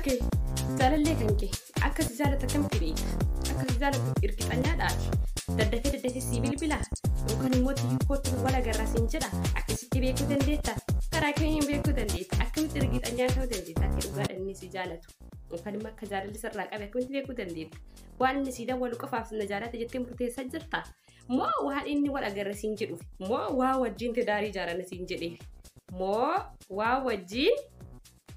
Okay. Jaalallee kan kee akka si jaalata kamitti beekta? Akka si jaalatu hirkixanyaadhaati. Daddafee si bilbilaa yookaan immoo tiikootti wal agarra siin jedha akkasitti beekuu dandeetta. Karaa kamiin beekuu dandeetta? Akkamitti hirkixanyaa ta'uu dandeetta? Akka dhugaadhaan inni si jaalatu yookaan immoo akka jaalalli sirraa qabe akkamitti beekuu dandeetta? Waan inni si daawwalu qofaaf na jaalata jettee murteessaa jirta? Moo waan inni wal agarra siin jedhuuf? Moo waa wajjin tidaarii jaalala siin jedheef? Moo waa wajjin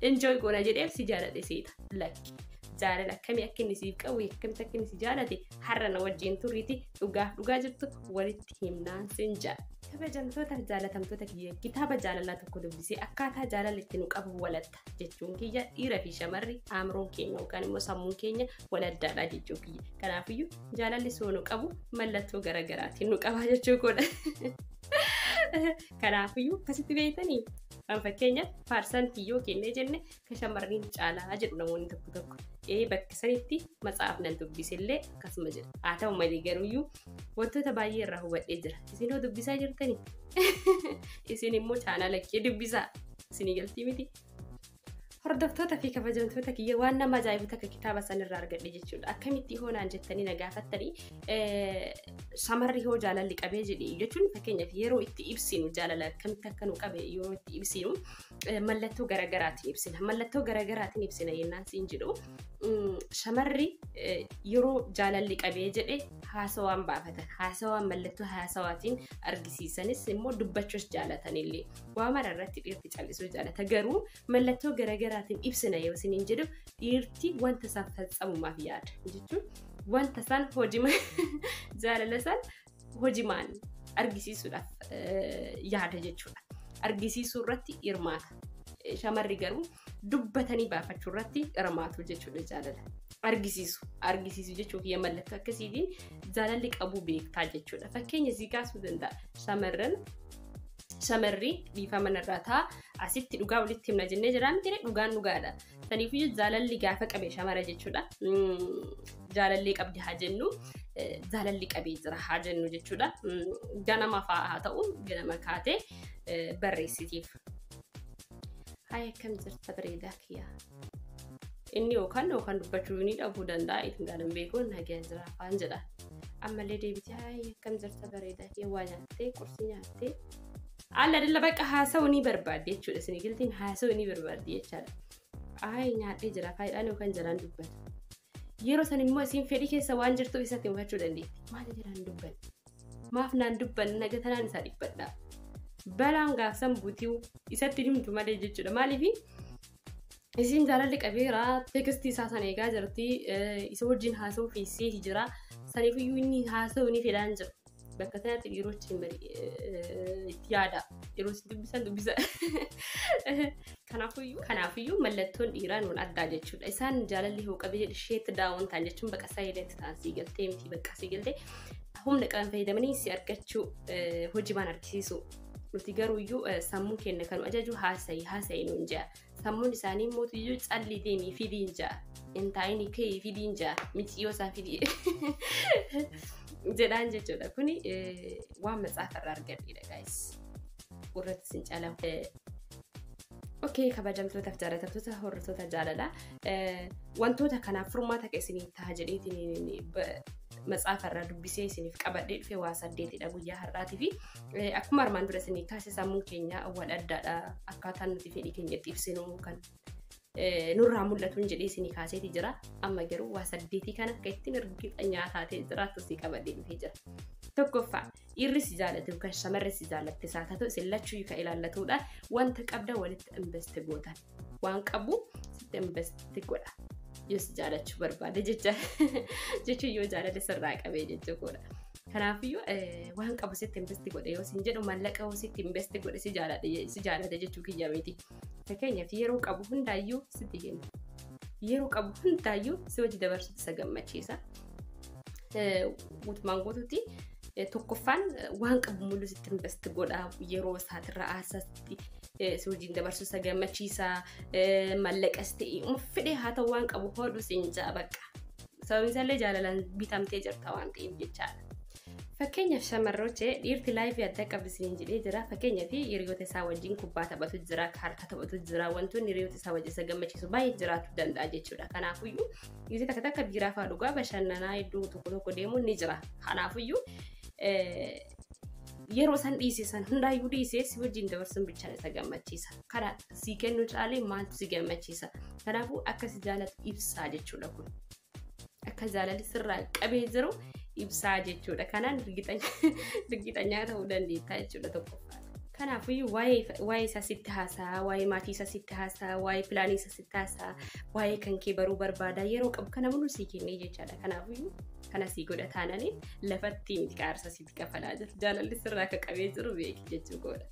enjoy goona jedheef si jaaladhe seeta lakki jaalala akkamii akka inni siif qabu akkamitti akka inni si jaalate har'a na wajjin turriiti dhugaa jirtu walitti himnaan sin jaala. Kabajamtoota jaalatamtoota kiyya kitaaba jaalalaa tokko dubbisee akkaataa jaalala itti nu qabu walatta jechuun kiyya dhiira fi shamarri aamroon keenya yookaan immoo sammuun keenya waladdaadha jechuun kiyya. Kanaafiyyuu jaalalli soo nu qabu mallattoo garaagaraatiin nu qabaa jechuu godha. Kanaafiyyuu akkasitti beektanii fakkeenyaaf faarsantii yoo kennee jenne ka shamarriin caalaa jedhu namoonni tokko bakka sanitti matsaaf nan dubbisillee akkasuma jedha. Haa ta'u malee garuuyyuu wantoota baay'ee irraa hubadhee jira. Isin hoo dubbisaa jirtanii? Isin immoo chaanala kee dubbisaa isinii galtii miti? Hordoftoota fi kabajamtoota kiyya waan nama ajaa'ibu takka kitaaba sanirraa argadhe jechuudha. Akkamitti hoonaan jettanii na gaafattanii shamarri hoo jaalalli qabee jedhee jechuun fakkeenyaaf yeroo itti ibsinu jaalala akkamitti akka nu qabe yeroo itti ibsinu mallattoo garaagaraatiin ibsina. Mallattoo garaagaraatiin ibsina yennaan siin jedhu shamarri yeroo jaalalli qabee jedhee haasawaan baafatan. Haasawaan mallattoo haasawaatiin argisiisanis immoo dubbachuus jaalatanillee. Waa mara irratti dhiirti callisuu jaalata. Garuu mallattoo garaagaraatiin ibsina yoo isiniin jedhu dhiirti wanta isaan facamumaaf yaada jechuun wanta isaan jaalala isaan hojimaan argisiisuudhaaf yaada jechuudha. Argisiisuu irratti hirmaata. Shamarri garuu dubbatanii baafachuu irratti hirmaatu jechuudha jaalala. Argisiisu jechuun kiyya mallattoo akkasiitiin jaalalli qabuu beektaa jechuudha. Fakkeenya sii kaasuu danda'a. Shamarri bifa manarraa ta'a asitti dhugaa walitti himna jennee jiraan ture dhugaan dhugaadha. Saniifiyyuu jaalalli gaafa qabe shamara jechuudha. Jaalallee qabdi haa jennu jaalalli qabee jira haa jennu jechuudha. Ganama fa'aa haa ta'u ganama kaatee barreessitiif. Haaya akkam jirta bareedaa kiyyaa. Inni yookaan dubbachuu ni dhabuu danda'a ittiin gaalan beekuun nagaan jira afaan jedha. Ammallee deebitee haaya akkam jirta bareedaa kiyyaa waa nyaattee qursii nyaattee. Alla dalla bakka haasa'uu ni barbaadde jechuudha. Isin giltiin haasa'uu ni barbaadde jechaadha. Nyaadhee jira faayidaan yookaan jalaan dubbata. Yeroo san immoo isin fedhii keessa waan jirtuuf isatti hubachuu dandeetti. Maali jiraan dubbanne? Maaf naan dubbanne naga tanaan isaa dhibbadhaa. Balaan gaafsan buutiiw isatti himtu malee jechuudha. Maaliif isin jaalalli qabeera tekstii isaa sana eegaa jirti. Isa wajjin haasa'uu feessee jira. Saniifiyyuu inni haasa'uu ni fedhaan jira. Bakka sanatti yerootti itti yaada. Yeroo isin dubbisa. Kanaafiyyuu mallattoon dhiiraa nuun addaa jechuudha. Isaan jaalalli hoo qabee jedhe isheetti daawwan ta'an jechuun bakka saayileetti ta'an sii galtee miti bakka sii galtee humna qaban fayyadamanii si argachuu hojimaan argisiisu. Nuti garuuyyuu sammuu keenya kan ajaju haasa'ii nuun ja'a. Sammuun isaanii mootiyyuu calli deemii fidiin ja'a. Intaayini kee fidiin ja'a. Miciyoo isaa fidii. Jedhaan jechuudha. Kuni waan matsaafarraa argadheedha guys. Urratti sin calamu. Okay, kabajamtootaaf jaalatamtoota hordoftoota jaalalaa. Wantoota kanaaf furmaata keessanii ta'a jedheetiin matsaafarraa dubbisee isiniif qabadhee dhufe waa 8dha guyyaa har'aatii fi akkuma armaan dura isinii kaase sammuun keenya wal addaadha. Akkaataan nuti fedhii keenya itti ibsinu kan nurraa mul'atuun jedhee isinii kaaseeti jira. Amma garuu waa 8 kana akka ittiin hirkixanyaa taatee jiraattu si qabadhee dhufee jira. Tokkoffaa dhiirri si jaalate yookaan shamarri si jaalatte isaa ta'u isin lachuu kan ilaallatuudha. Wanta qabda walitti investi gootan. Waan qabu sitti investi godha. Yoo si jaalachuu barbaade jechuun yoo jaalate sirraa qabee jechuudha. Kanaafiyyuu waan qabu sitti investi godhe yoo sin jedhu mallaqa sitti investi godhe si jaalate jechuu kiyya miti. Fakkeenyaaf yeroo qabu hundaayyuu sitti kenna. Yeroo qabu hundaayyuu si hojii dabarsuutti isa gammachiisa. Guutumaan guutuutti tokkoffaan waan qabu mul'u sitti investi godha yeroo isaatirraa aasatti si hojiin dabarsuu isa gammachiisa mallaqas ta'e fedhee haa ta'u waan qabu hodhu siin ja'a bakka. Sababni isaallee jaalalaan bitamtee jirta waan ta'eef jechaadha. Fakkeenyaaf shamarrootee dhiirti laayifii adda qabdisiin jedhee jira. Fakkeenyaaf hiriyoota isaa wajjin kubbaa taphatu jira, kaartaa taphatu jira, wantoonni hiriyoota isaa wajjin isa gammachiisu baay'ee jiraachuu danda'a jechuudha. Kanaafiyyuu gisee takka takka biiraa fa'aa dhugaa bashannanaa iddoo tokko deemuun ni jira. Kanaafiyyuu yeroo san dhiisisan hundaayyuu dhiisee si wajjin dabarsuun bichaan isa gammachiisa. Kana si kennu caalee maaltu si gammachiisa? Kanaafuu akka si jaalatu ibsaa jechuudha kun. Akka jaalalli sirraa qabee jiru ibsaa jechuudha. Kanaan dirgixanyaa ta'uu dandeetta jechuudha tokkoffaa. Kanaafuu waa'ee isaa sitti haasaa, waa'ee maatii isaa sitti haasaa, waa'ee pilaanii isaa sitti haasaa, waa'ee kan kee baruu barbaada yeroo qabu kana mul'u sii kennee jechaadha. Kanaafuu kana sii godha taananii lafatti miti qaarsa sitti kafalaa jiru. Jaalalli sirraa akka qabee jiru beeki jechuu godha.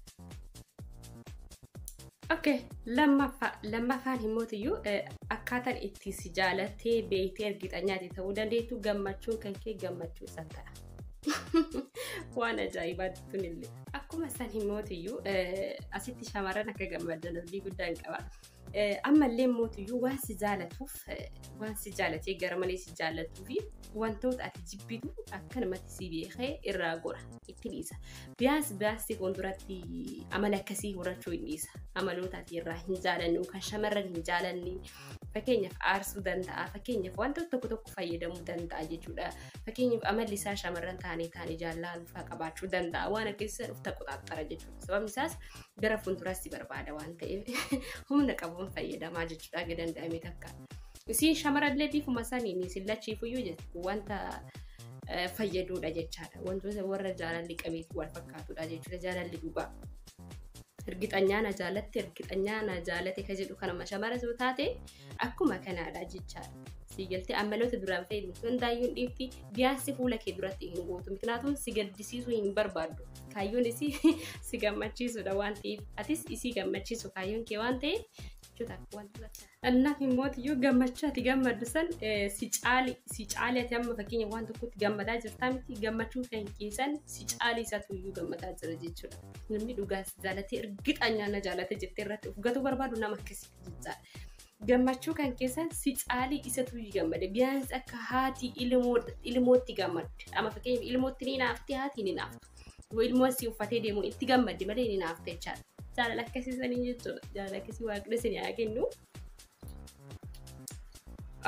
Okay, lammaffaan himmootiyyuu akkaataan itti si jaalattee beektee ergixanyaati ta'uu dandeettu gammachuun kan kee gammachuu isa ta'a. Waan ajaa'ibaatti tunillee. Akkuma san himmootiyyuu asitti shamarran akka gammadan abdii guddaa hin qaba. Ammallee himmootiyyuu waan si jaalatuuf waan si jaalatee gara malee si jaalatuu fi wantoota ati jibbitu akkanumatti si beekee irraa gora itti dhiisa. Biyaas fuulduratti amala akkasii horachuu hin dhiisa. Amaloota ati irraa hin jaalannu kan shamarran hin jaalanne fakkeenyaaf aarsuu danda'a. Fakkeenyaaf wantoota tokko fayyadamuu danda'a jechuudha. Fakkeenyaaf amalli isaa shamarran taanii jaalala qabaachuu danda'a. Waan akkasii dhufta qoxaaxara jechuudha. Sababni isaas gara fuulduraatti barbaada waan ta'eef humna qabuun fayyadamaa jechuudha. Aga danda'ame takka. Si shamarallee bifuma saniin sillachiifuyyuu jechuudha. Wanta fayyaduudha jechaadha. Wantoota warra jaalalli qabeetti wal fakkaatudha jechuudha. Jaalalli dhugaa. Ergixanyaa na jaalate ka jedhu kanuma shamara soo taate akkuma kanaadha jechaadha. Si galtee amaloota duraan fayyadamtu hundaayyuu dhiifti biyaansi fuula kee duratti hin gootu. Miknaatuun si gaddisiisuu hin barbaaddu. Kaayyoon isii si gammachiisudha waan ta'eef atis isii gammachiisu kaayyoon kee waan ta'eef jechuudha wanta annaaf himmootiyyuu gammachuu ati gammaddu san si caali ati amma fakkeenya waan tokkotti gammadaa jirtaa miti gammachuu kan keessan si caali isaatu iyyuu gammadaa jira jechuudha. Namni dhugaas jaalatee ergixanyaa na jaalate jettee irratti ufgatuu barbaadu nama akkasii jechaadha. Gammachuu kan keessan si caali isatu gammade biyaansi akka haati ilmootti gammadde ama fakkeenyaaf ilmootti ni naafti haati ni naaftu ilmoon si uffatee deemu itti gammadde malee ni naafte jechaadha. Jaalala akkasiisanii jechuudha. Jaalala akkasii waaqni isin haa kennu.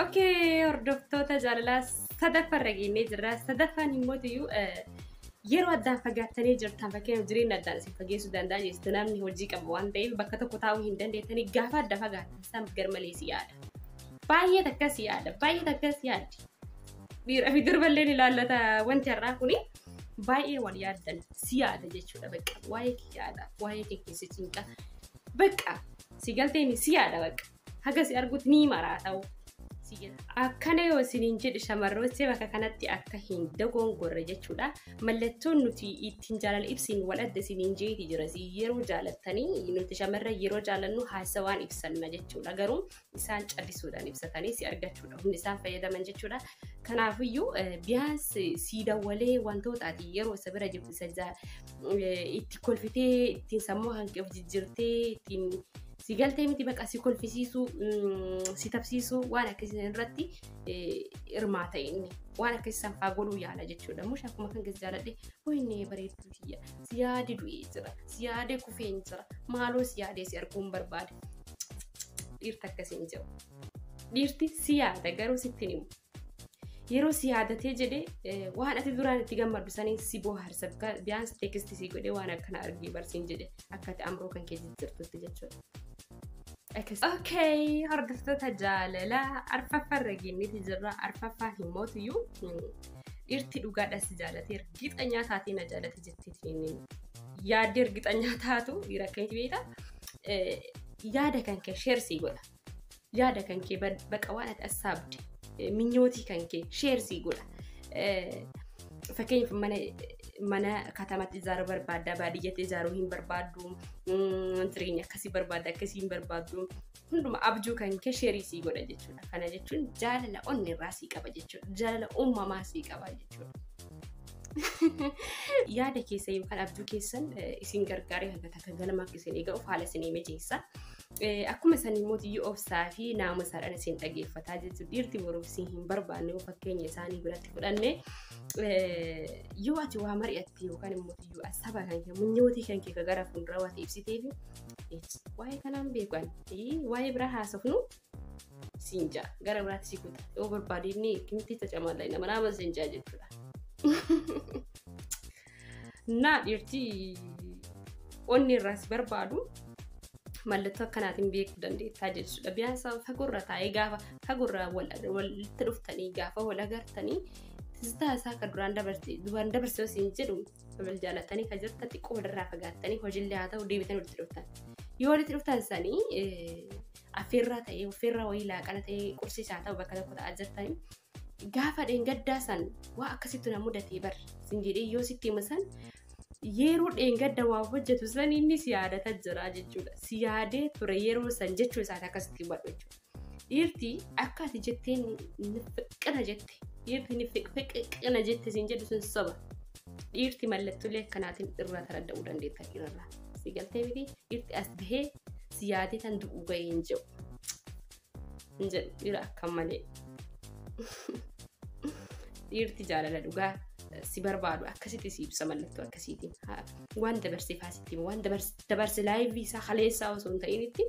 Okay, hordoftoota jaalalaa sadaffarra geenyee jirra. Sadaffaan himmootiyyuu yeroo addaan fagaattanii jirtan fakkeenyaaf jireenya addaan isin fageessuu danda'a jechuudha. Namni hojii qabu waan ta'eef bakka tokko taa'uu hin dandeettanii gaafa adda fagaatan isaan garmalee si yaada. Baay'ee takkas yaaddi. Dhiiraa fi durballeen ilaallata wanti har'aa kuni baay'ee wal yaaddan si yaada jechuudha. Bakka waa'ee kee yaada, waa'ee kee keessa cinqa. Bakka si galteen si yaada bakka. Haga si arguutti ni maraa ta'u. Akkana yoo isiniin jedhu shamarrootee bakka kanatti akka hin dogongorre jechuudha. Mallattoon nuti ittiin jaalala ibsin wal adda isiniin jeeti jira. Yeroo jaalattanii nuti shamarran yeroo jaalannu haasawaan ibsanna jechuudha. Garuu isaan callisuudhaan ibsatanii si argachuudha. Humni isaan fayyadaman jechuudha. Kanaafiyyuu biyaansi si dawwalee wantoota ati yeroo isa bira jirtu isa itti kolfitee ittiin sammuu hanqee of jijjiirtee ittiin si galtee miti bakka si kolfisiisuu si tapsiisuu waan akkasii irratti hirmaata inni waan akkasii sanfaa godhuu yaala jechuudha. Mushi akkuma kan keessa jaaladhe hoinee bareedduu tiyya si yaade du'ee jira si yaade kufeen jira maaloo si yaadee si arguun barbaade dhiirta akkasiin jiru. Dhiirti si yaada garuu sitti himu. Yeroo si yaadatee jedhee waan ati duraan itti gammaddu saniin si bohaarsa biyaansi teekistii si godhee waan akkana argee barsiin jedhe akka ati amroo kan kee jijjiirtutti jechuudha. Okay, hordoftoota jaalalaa arfaffarra geenyeeti jirra. Arfaffaan himmootiyyuu dhiirti dhugaadhaan si jaalatee ergixanyaa taatee na jaalate jetteetiin yaadde ergixanyaa taatu dhiira akkamitti beektaa? Yaada kan kee sheersii godha. Yaada kan kee baqa waan ati assaabde minyootii kan kee sheersii godha. Fakkeenyaaf mana katamatti ijaaruu barbaadda baadiyyaatti ijaaruu hin barbaaddu jireenya akkasii barbaadda akkasii hin barbaaddu hunduma abjuu kan kee sheersii godha jechuudha. Kana jechuun jaalala onni irraa sii qaba jechuudha. Jaalala uumamaa sii qaba jechuudha. Yaada keessa yookaan abjuu keessan isin gargaaree hanga takka galma akka isin eega'uuf haala isin mijeessa. akkuma sanii mootiyyuu obsaa fi naamusaadhaan isin dhaggeeffataa jechuudha. Dhiirti boruuf isin hin barbaanne fakkeenya isaanii biratti fudhanne yoo ati waa mari'atte yookaan immoo saba kan kee munyootii kan kee gara fuuldura waan ibsitee fi waa'ee kanaan beekan waa'ee biraa haasofnu sinja gara biraatti si kuta yoo barbaade inni kimti tajaajila nama nama sinja jechuudha. Naa dhiirti onni irraas barbaadu mallattoo akkanaatiin beekuu dandeettaa jechuudha. Biyaasa fagurra taa'ee gaafa fagurra walitti dhuftanii gaafa wal agartanii tistaa isaa akka duraan dabarsee isin jedhu wal jaalatanii kan jirtan xiqqoo walirraa fagaattanii hojiillee haa ta'u deebitanii walitti dhuftan. Yoo walitti dhuftan sanii affeerraa ta'ee affeerraa wayii laaqana ta'ee qursiisaa ta'u bakka tokko ta'aa jirtanii gaafa dheengaddaa san waa akkasitti na mudatee bar isin jedhee yoo sitti himasan yeroo dheengadda waa hojjetu san inni si yaadata jira jechuudha. Si yaadee ture yeroo san jechuu isaati akkasitti hubadhu jechuudha. Dhiirti akka ati jetteen fiqqina jette dhiirti ni fiqqina jette isin jedhu sun soba. Dhiirti mallattoolee akkanaatiin irraa taradda'uu dandeetta dhiirarraa. Si galtee miti dhiirti as bahee si yaadee tan du'uu gahee hin jedhu. Hin jedhu dhiira akkam malee. Dhiirti jaalala dhugaa si barbaadu akkasitti si ibsa mallattoo akkasiitiin. Waan dabarsee faasitti waan dabarse laayivii isaa haleessaa osoo hin ta'initti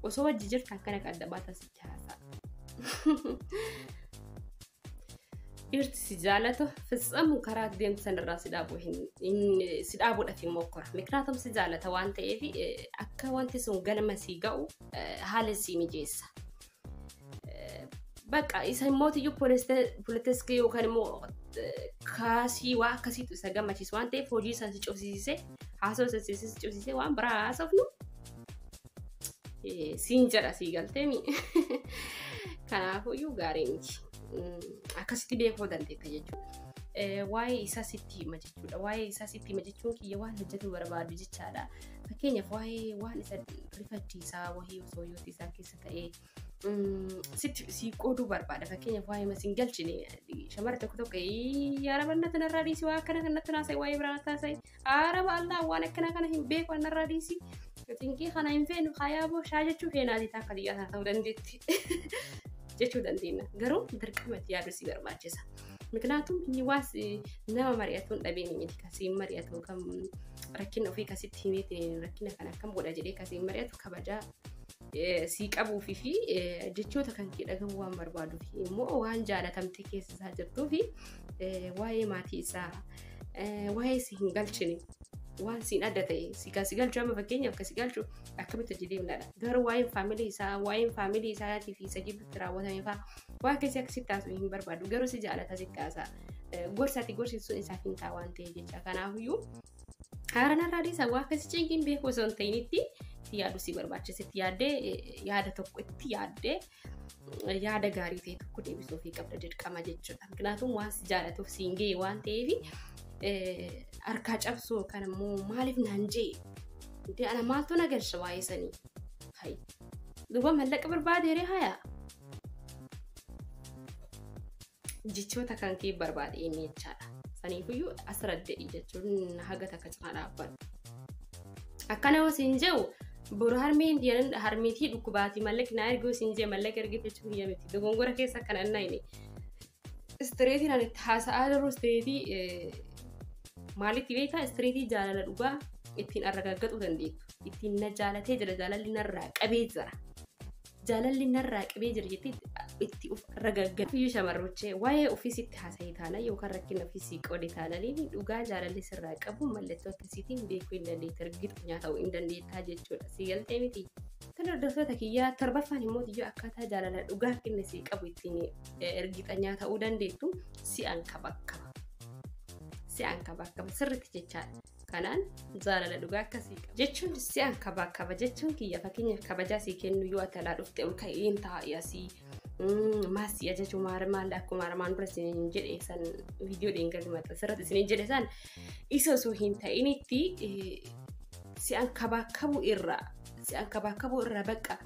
osoo wajji jirtu akkana kan adda baatan si jaasaa. Dhiirti si jaalatu fitsamu karaa deemtu sanarraa si dhaabuudhaaf hin mokkora. Mikiraatum si jaalata waan ta'eef akka wanti sun galma si ga'u haala si mijeessa. Bakka isa mootiyyuu poolitiskii yookaan immoo kaasii waa akkasiitu isa gammachiisu waan ta'eef hojii isaa si cobsiisee haasawaa isa si cobsiisee waan biraa haasofnu siin jedha si galteemi. Kanaafuyyuu gaarii miti. Akkasitti beekuu dandeetta jechuudha. Waa'ee isaa sitti hima jechuudha. Waa'ee isaa sitti hima jechuun kiyya waan hojjetu barbaadu jechaadha. Fakkeenyaaf waa'ee waan isa rifachiisaa wahii osoo yoo isaa keessa ta'ee si qooduu barbaada. Fakkeenyaaf waa'ee masiin galchine shamarra tokko tokko yaaraba natti narraa dhiisi waa akkana kanatti naasa'e waa'ee biraa taasa'e araba allaa waan akkana kana hin beeku waan narraa dhiisi. Xinkii kana hin feenu hayaaboo shaa jechuu feenaatii akka xiyyaata ta'uu dandeetti. Jechuu dandeenya. Garuu dirqamatti yaaduu si barbaachisa. Miknaatum inni waas nama mari'atuun dhabeen miti kasiin mari'atu kan rakkina ofii kasitti himee rakkina kana akkam godha jedhee kasiin mari'atu kabajaa si qabuufi fi jechoota kan kee dhagahu waan barbaaduuf immoo waan jaalatamte keessa isaa jirtuu fi waa'ee maatii isaa waa'ee si hin galchine waan siin adda ta'e si galchuu amma fakkeenyaaf kasi galchuu akkamitti hojii deemnaadha. Garuu waa'een faamilii isaatii fi isa gidduutti raawwatame fa'aa waa akkasii akkasitti taasisuu hin barbaadu. Garuu si jaalata si kaasaa gorsaati gorsisuun isaaf hin ta'a waan ta'e jecha. Kanaafiyyuu haaranarraa dhiisaa waa akkasii cinqiin beekuu osoo hin ta'initti yaaduu si barbaachisetti yaaddee yaada tokko itti yaaddee yaada gaarii ta'e tokko deebisuu fi qabda dirqama jechuudha. Kanaafuu waan si jaalatuuf siin ga'e waan ta'eef harkaa cabsuu kan immoo maaliif naan jee ana maaltu na galcha waa'ee sanii hayi duuba mallaqa barbaadeere hayaa jechoota kan kee barbaade inni jechaadha. Saniifiyyuu asirratti jechuun haga takka cinaa dhaabbatu. Akkana yoo siin jehu boru harmeetii dhukkubaatii mallaqi naa erguu siin jee mallaqa ergite jechuun hiyya miti. Dogongora keessa akkana annayne istireetiin ani itti haasa'aa jiru istireetii maalitti beekaa istireetii jaalala dhugaa ittiin arragaggatu dandeettu. Ittiin na jaalatee jira jaalalli narraa qabee jira. Jaalalli narraa qabee jira jettee itti of arragaggatu. Fiyyuu shamarrochee waa'ee ofiisitti haasa'ee taana yookaan rakkina ofiisii qoode taananii dhugaa jaalalli sirraa qabu mallattoo akkasiitiin beekuu hin dandeetta ergitu nyaata ta'uu hin dandeettaa jechuudha. Si galtee miti. Kan hordoftoota kiyyaa torbaffaan immoo iyyuu akkaataa jaalala dhugaa kennisii qabu ittiin ergita nyaata ta'uu dandeettu si'an kabakkaba. Si'an kabakkaba sirriitti jechaadha. Kanaan jaalala dhugaa akkasii qaba. Jechuun si'an kabakkaba jechuun kiyya fakkeenyaaf kabajaa sii kennu yoo atalaa dhufte ol ka'een taa'ee asii maasii ajajuu maal akkuma armaan dura isin jedhe san viidiyoo dheengadii maxxansa sirriitti isin jedhe san isa osoo hin ta'initti si'an kabakkabu irraa bakka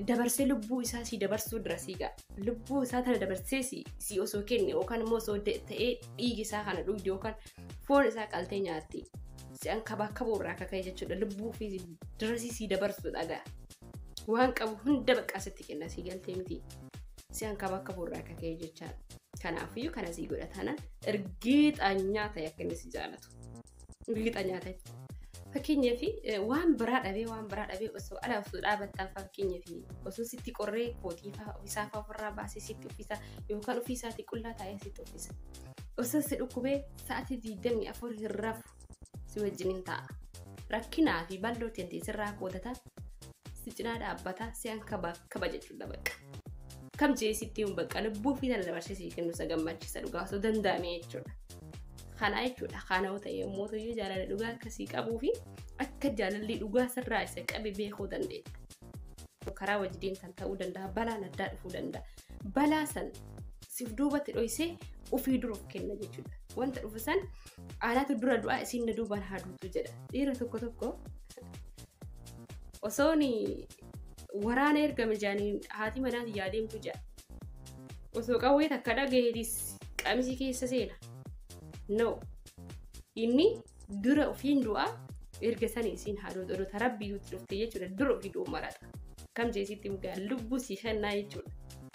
dabarsee lubbuu isaa si dabarsuu dura siigaa lubbuu isaa tana dabarsee si osoo kenne yookaan immoo osoo ta'ee dhiigi isaa kana dhugde yookaan foon isaa qaltee nyaatti si'an kabakkabu irraa akka ka'e jechuudha lubbuu fi dirasii si dabarsuu dhagaa waan qabu hunda bakka sitti kenna si galtee miti si hanka bakka burraa akka kee jecha kanaafiyyuu kana si godhatana ergiixanyaa ta'e akka inni si jaalatu ergiixanyaa ta'e fakkeenyaaf waan biraa dhabee osoo ala osoo dhaabattaan fakkeenyaaf osoo sitti qorree kootii isaa ofirraa baasee sitti uffisa yookaan ofiisaati qullaa taa'ee sitti uffisa osoo si dhukkubee sa'aatii 24 hin rafu si wajjin ta'a rakkinaa fi bal'oo teentii sirraa qoodata si cinaa dhaabbata si hanka bakka jechuudha bakka kam jeesitti bakka lubbuu fi tana dabarsee kennu isa gammachiisa dhugaa osoo danda'ame jechuudha. Kana jechuudha kana ta'e mootoyyuu jaalala dhugaa akkasii qabuu fi akka jaalalli dhugaa sirraa isa qabe beekuu dandeenya. Karaa wajjin tan ta'uu danda'a balaan addaa dhufuu danda'a. Balaa san siif duubatti dhoysee ofii dura of kenna jechuudha. Wanta dhufu san aanaatu dura du'aa isiin na duubaan haaduutu jedha. Dhiira tokko osooni waraana ergame jaaniin haati manaati yaadeemtu jedha. Osoo qawwee takka dhagaheetis qamisii keessa seena. No. Inni dura ofiin du'aa erga sanii isiin haadhoota odota rabbiyyuutti dhuftee jechuudha dura ofii du'u marata. Kam jeesitti mugaa lubbuu si kennaa jechuudha.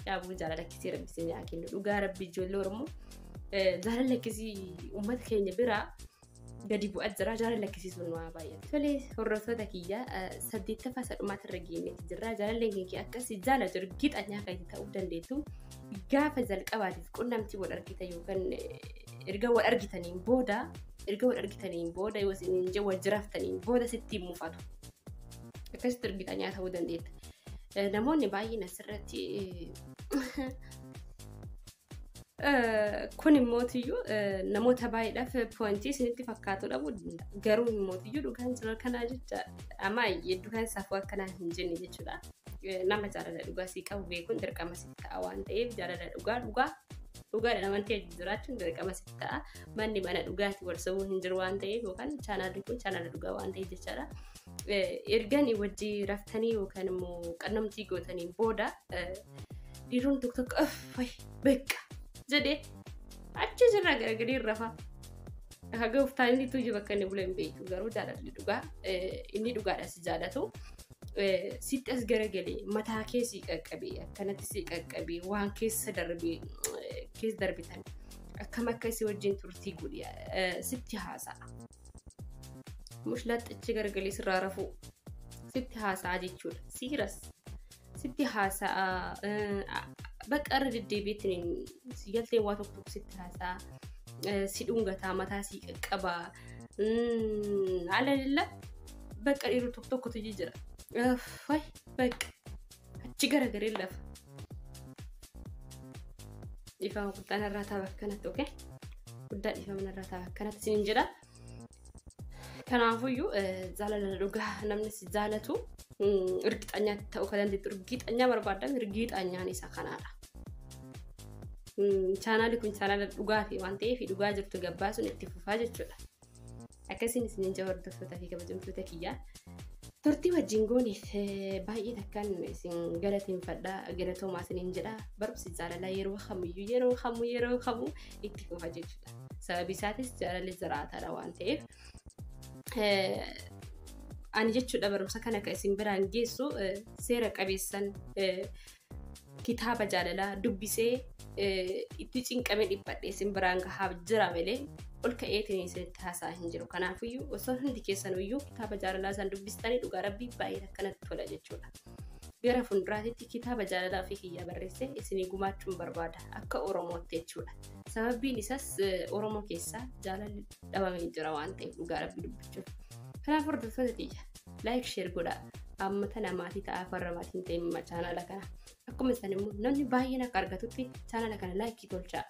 Yaabuu jaalala akkisii rabbisee nyaa kennu dhugaa rabbi ijoollee Oromoo jaalala akkisii uummata keenya biraa gadi bu'aa jira jaalala akkisii sun waa baay'ata. Tolee hordoftoota kiyyaa 8ffaa sadhumaatti irra geenyeeti jirra jaalalleen keenya akkasii jaalatu ergiixanyaa kan ta'uu dandeettu gaafa jalqabaatiif qunnamtii wal argita yookaan erga wal argitaniin booda yoo isin wal jiraaftaniin booda sitti mufatu akkasitti ergiixanyaa ta'uu dandeetta. Namoonni baay'een asirratti kun immoo namoota baay'eedhaaf pointii isinitti fakkaatu dhabu garuu immoo dhugaan jira kanaa jecha amma dhugaan saafuu akkanaa hin jenne jechuudha. Nama jaalala dhugaa si qabu beekuun dirqama sitti ta'a waan ta'eef jaalala dhugaa namatti jiraachuun dirqama sitti ta'a. Manni mana dhugaatti wal sobuu hin jiru waan ta'eef yookaan chaanaalli kun chaanaala dhugaa waan ta'eef jechaadha. Erganii wajjii raftanii yookaan immoo qunnamtii gootaniin booda dhiironni tokko beeka jedhee achi jirra garagalee rafa. Haga uftaan inni tuuji bakka inni buleen beeku garuu jaalalli dhugaa inni dhugaadha si jaalatu. Sitti as garagalee mataa keessi qaqqabee akkanatti si qaqqabee waan keessa darbitan akkam akka si wajjin turtii godhi sitti haasa'a. Mushlaxichi garagalee sirraa rafuu sitti haasa'a jechuudha. Siiras sitti haasa'a bakka irra deddeebiitiin si galtee waa tokko sitti haasa'a si dhungataa mataa si qaqqabaa alalla bakka dhiiru tokkotu jira. Bakka achi garagalee lafa ifaan guddaan irraa ta'a akkanatti okay guddaan ifaan irraa ta'a akkanatti siin jedha. Kanaafuyyuu jaalala dhugaa namni si jaalatu ergiixanyaatti ta'uu kan dandeettu ergiixanyaa barbaadan ergiixanyaan isa kanaadha. Chaanaalli kun chaanaala dhugaatii waan ta'eef dhugaa jirtu gabbaasuun itti fufaa jechuudha. Akkasiin isin hordoftoota fi kabajamtoota kiyyaa turtii wajjin gooneef baay'ee takkaan isin galateeffadha galatoomaa isiniin jedha. Barumsi jaalala yeroo kamuu itti fufa jechuudha. Sababi isaatis jaalalli jiraataadha waan ta'eef ani jechuudha barumsa kana akka isin biraan geessu seera qabeessan kitaaba jaalalaa dubbisee itti cinqamee dhiphadhee isin biraan gahaa jira malee ol ka'eetiin isinitti haasaa hin jiru. Kanaafiyyuu osoo hundi keessanuyyuu kitaaba jaalalaa san dubbistanii dhugaa rabbii baay'ee akkanatti tola jechuudha. Gara fuulduraatti kitaaba jaalalaa fi kiyyaa barreessee isinii gumaachuun barbaada akka Oromootti jechuudha. Sababiin isaas Oromoo keessaa jaalalli dhabamee jira waan ta'eef dhugaa rabbii dubbachuuf. Kanaaf hordoftoota kiyya like share godhaa. Amma tana maatii ta'aa farra maatiin ta'e chaanaala kana. Akkuma isan immoo namni baay'een akka argatutti chaanaala kana like tolchaa.